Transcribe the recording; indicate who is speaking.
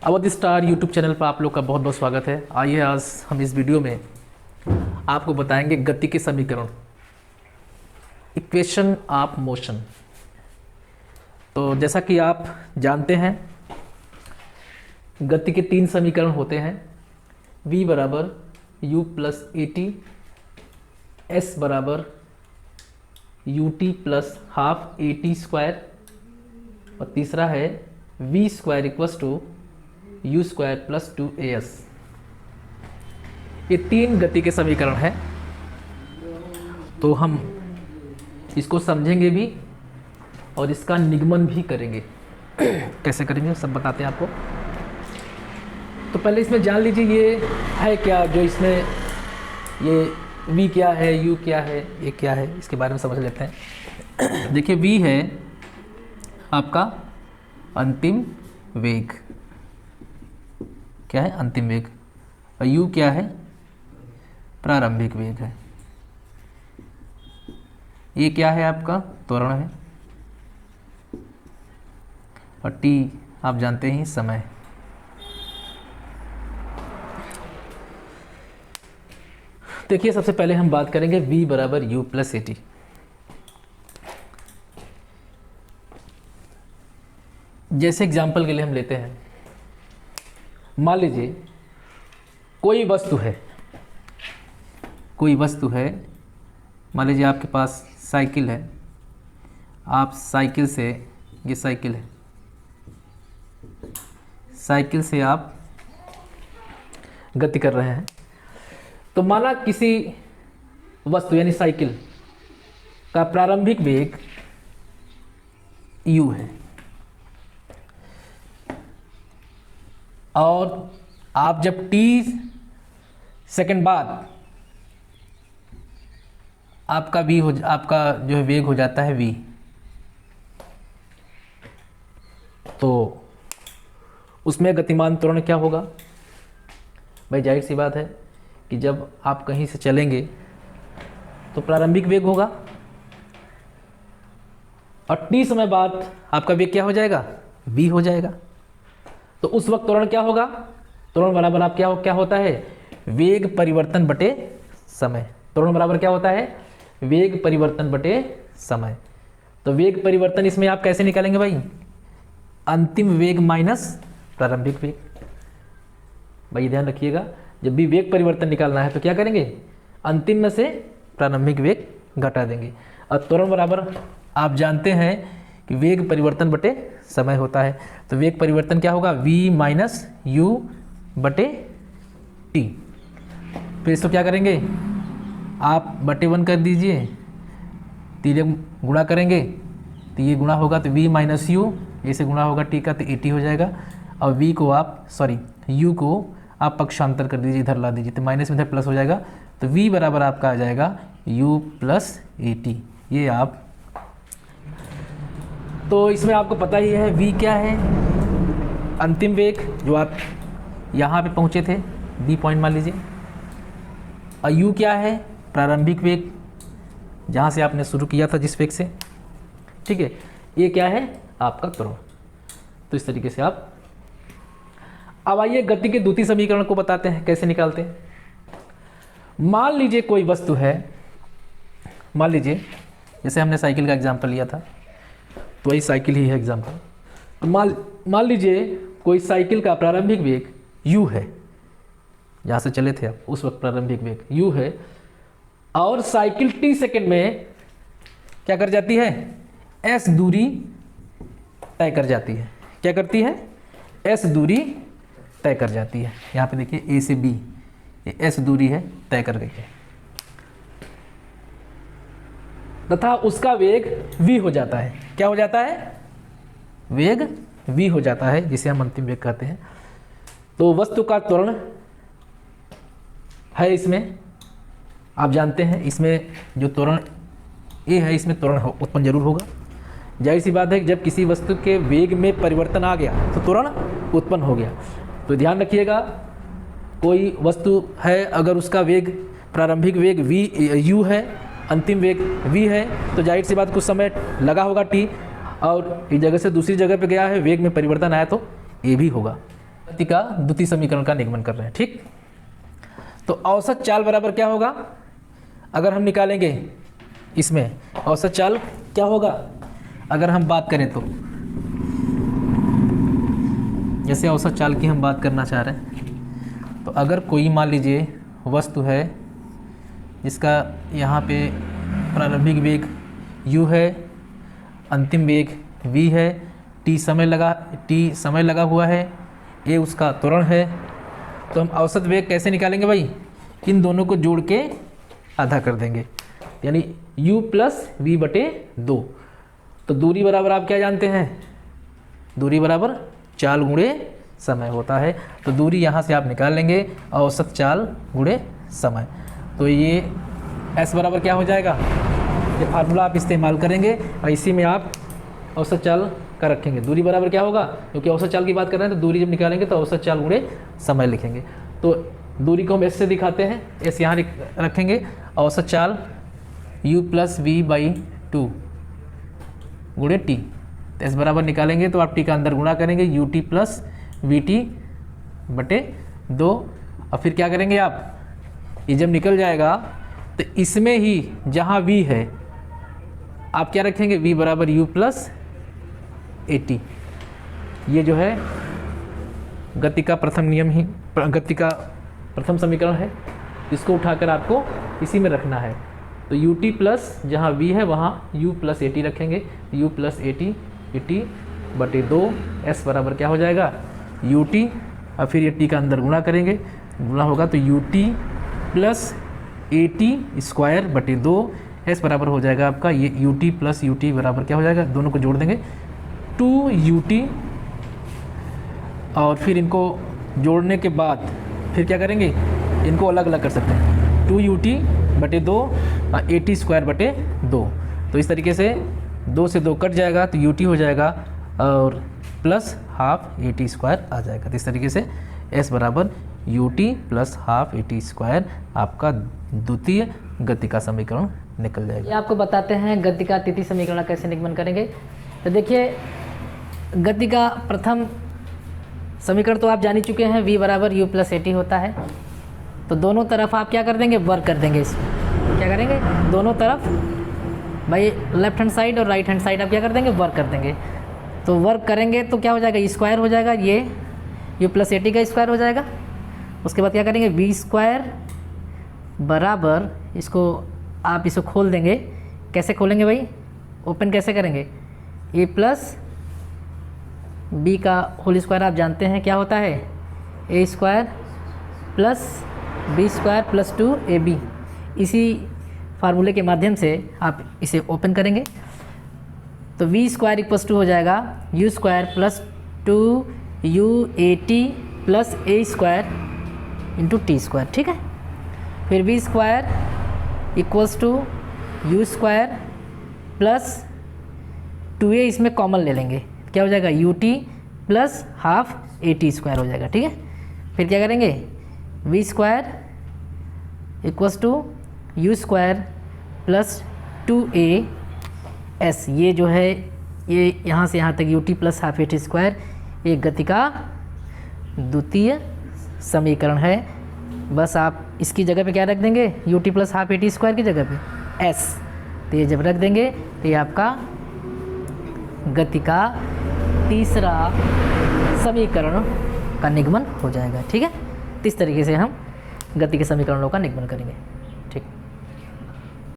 Speaker 1: Awadh star YouTube channel पर आप लोग का बहुत बहुत स्वागत है। आइए आज हम इस वीडियो में आपको बताएंगे गति के समीकरण, इक्वेशन ऑफ मोशन। तो जैसा कि आप जानते हैं गति के तीन समीकरण होते हैं, v बराबर u plus a t, s बराबर U T plus half A T square और तीसरा है v square equals to u square plus 2as। ये तीन गति के समीकरण हैं। तो हम इसको समझेंगे भी और इसका निगमन भी करेंगे। कैसे करेंगे सब बताते हैं आपको। तो पहले इसमें जान लीजिए ये है क्या, जो इसमें ये v क्या है, u क्या है, ये क्या है, इसके बारे में समझ लेते हैं। देखिए v है आपका अंतिम वेग, क्या है अंतिम वेग, और u क्या है प्रारंभिक वेग है। ये क्या है आपका त्वरण है, और t आप जानते हैं समय। देखिए सबसे पहले हम बात करेंगे v बराबर u प्लस ए टी। जैसे एग्जाम्पल के लिए हम लेते हैं, मान लीजिए कोई वस्तु है, मान लीजिए आपके पास साइकिल है, आप साइकिल से, ये साइकिल है, साइकिल से आप गति कर रहे हैं। तो माना किसी वस्तु यानी साइकिल का प्रारंभिक वेग u है और आप जब t सेकंड बाद आपका आपका जो है वेग हो जाता है v, तो उसमें गतिमान त्वरण क्या होगा भाई? जाहिर सी बात है कि जब आप कहीं से चलेंगे तो प्रारंभिक वेग होगा और t समय बाद आपका वेग क्या हो जाएगा? v हो जाएगा। तो उस वक्त त्वरण क्या होगा? त्वरण बराबर आप क्या होता है? वेग परिवर्तन बटे समय। त्वरण बराबर क्या होता है? वेग परिवर्तन बटे समय। तो वेग परिवर्तन इसमें आप कैसे निकालेंगे भाई? अंतिम वेग माइनस प्रारंभिक वेग। भाई ध्यान रखिएगा, जब भी वेग परिवर्तन निकालना है तो क्या करेंगे? अंतिम में से प्रारंभिक वेग घटा देंगे। और त्वरण बराबर आप जानते हैं कि वेग परिवर्तन बटे समय होता है। तो वेग परिवर्तन क्या होगा? v माइनस यू बटे टी। फिर इसको क्या करेंगे आप? बटे 1 कर दीजिए, तीन गुणा करेंगे तो ये गुणा होगा तो v माइनस यू, ऐसे गुणा होगा t का तो ए टी हो जाएगा। और v को आप u को आप पक्षांतर कर दीजिए, इधर ला दीजिए तो माइनस में इधर प्लस हो जाएगा। तो v बराबर आपका आ जाएगा u प्लस ए टी। ये आप, तो इसमें आपको पता ही है v क्या है? अंतिम वेग जो आप यहाँ पे पहुँचे थे, b पॉइंट मान लीजिए। और u क्या है? प्रारंभिक वेग, जहाँ से आपने शुरू किया था जिस वेग से, ठीक है। ये क्या है? आपका त्वरण। तो इस तरीके से आप, अब आइए गति के द्वितीय समीकरण को बताते हैं कैसे निकालते हैं। मान लीजिए कोई वस्तु है, मान लीजिए जैसे हमने साइकिल का एग्जाम्पल लिया था, तो वही साइकिल ही है एग्जाम्पल। तो मान लीजिए कोई साइकिल का प्रारंभिक वेग u है, जहाँ से चले थे आप उस वक्त प्रारंभिक वेग u है, और साइकिल t सेकंड में क्या कर जाती है? s दूरी तय कर जाती है। क्या करती है? s दूरी तय कर जाती है। यहाँ पे देखिए a से b, ये s दूरी है, तय कर गई है, तथा उसका वेग v हो जाता है। क्या हो जाता है? वेग v हो जाता है, जिसे हम अंतिम वेग कहते हैं। तो वस्तु का त्वरण है, इसमें आप जानते हैं, इसमें जो त्वरण a है, इसमें त्वरण उत्पन्न जरूर होगा। जाहिर सी बात है कि जब किसी वस्तु के वेग में परिवर्तन आ गया तो त्वरण उत्पन्न हो गया। तो ध्यान रखिएगा, कोई वस्तु है, अगर उसका वेग प्रारंभिक वेग u है, अंतिम वेग v है, तो जाहिर सी बात कुछ समय लगा होगा t, और एक जगह से दूसरी जगह पे गया है, वेग में परिवर्तन आया तो ये भी होगा। गति का द्वितीय समीकरण का निगमन कर रहे हैं। ठीक, तो औसत चाल बराबर क्या होगा, अगर हम निकालेंगे इसमें औसत चाल क्या होगा, अगर हम बात करें तो जैसे औसत चाल की हम बात करना चाह रहे हैं, तो अगर कोई मान लीजिए वस्तु है जिसका यहाँ पे प्रारंभिक वेग u है, अंतिम वेग v है, t समय लगा हुआ है, a उसका त्वरण है, तो हम औसत वेग कैसे निकालेंगे भाई, इन दोनों को जोड़ के आधा कर देंगे, यानी u प्लस वी बटे 2। तो दूरी बराबर आप क्या जानते हैं, दूरी बराबर चाल गुणे समय होता है। तो दूरी यहाँ से आप निकाल लेंगे, औसत चाल गुणे समय। तो ये s बराबर क्या हो जाएगा, ये फार्मूला आप इस्तेमाल करेंगे और इसी में आप औसत चाल का रखेंगे। दूरी बराबर क्या होगा, क्योंकि औसत चाल की बात कर रहे हैं तो दूरी जब निकालेंगे तो औसत चाल गुणे समय लिखेंगे। तो दूरी को हम s से दिखाते हैं, s यहाँ रखेंगे, औसत चाल u प्लस वी बाई 2 गुणे टी। तो s बराबर निकालेंगे तो आप t का अंदर गुणा करेंगे, U T plus we T बटे 2। और फिर क्या करेंगे आप, ये जब निकल जाएगा तो इसमें ही जहाँ v है आप क्या रखेंगे, v बराबर u प्लस ए टी। ये जो है गति का प्रथम नियम ही, गति का प्रथम समीकरण है, इसको उठाकर आपको इसी में रखना है। तो यू टी प्लस जहाँ v है वहाँ u प्लस ए टी रखेंगे, u प्लस ए टी बटे 2। s बराबर क्या हो जाएगा, यू टी, और फिर ये t का अंदर गुणा करेंगे, गुणा होगा तो U T plus a T square बटे 2। s बराबर हो जाएगा आपका ये U T plus U T बराबर क्या हो जाएगा, दोनों को जोड़ देंगे 2 यू टी, और फिर इनको जोड़ने के बाद फिर क्या करेंगे, इनको अलग अलग कर सकते हैं, 2 यू टी बटे 2 और ए टी स्क्वायर बटे 2। तो इस तरीके से 2 से 2 कट जाएगा तो यू टी हो जाएगा और plus half A T square आ जाएगा। तो इस तरीके से s बराबर U T plus half A T square आपका द्वितीय गति का समीकरण निकल जाएगा।
Speaker 2: ये आपको बताते हैं गति का तृतीय समीकरण कैसे निगमन करेंगे। तो देखिए, गति का प्रथम समीकरण तो आप जान ही चुके हैं, v बराबर u प्लस ए टी होता है। तो दोनों तरफ आप क्या कर देंगे, वर्क कर देंगे। इसमें क्या करेंगे, दोनों तरफ भाई लेफ्ट हैंड साइड और राइट हैंड साइड आप क्या कर देंगे, वर्क कर देंगे। तो वर्क करेंगे तो क्या हो जाएगा, स्क्वायर हो जाएगा, ये u प्लस ए टी का स्क्वायर हो जाएगा। उसके बाद क्या करेंगे, v स्क्वायर बराबर, इसको आप इसको खोल देंगे। कैसे खोलेंगे भाई, ओपन कैसे करेंगे, a प्लस बी का होल स्क्वायर आप जानते हैं क्या होता है, A square plus B square plus 2ab। इसी फार्मूले के माध्यम से आप इसे ओपन करेंगे तो v स्क्वायर इक्वल्स टू हो जाएगा u square plus 2u/at plus a square into t square. ठीक है, फिर v square equals to u square plus 2a, इसमें कॉमन ले लेंगे, क्या हो जाएगा u T plus half A T square हो जाएगा। ठीक है, फिर क्या करेंगे, v square equals to u square plus 2a/s। ये जो है ये यहाँ से यहाँ तक u T plus half A T square, ये गति का द्वितीय समीकरण है। बस आप इसकी जगह पे क्या रख देंगे, U T plus half A T square की जगह पे s। तो ये जब रख देंगे तो ये आपका गति का तीसरा समीकरण का निगमन हो जाएगा। ठीक है, तो इस तरीके से हम गति के समीकरणों का निगमन करेंगे।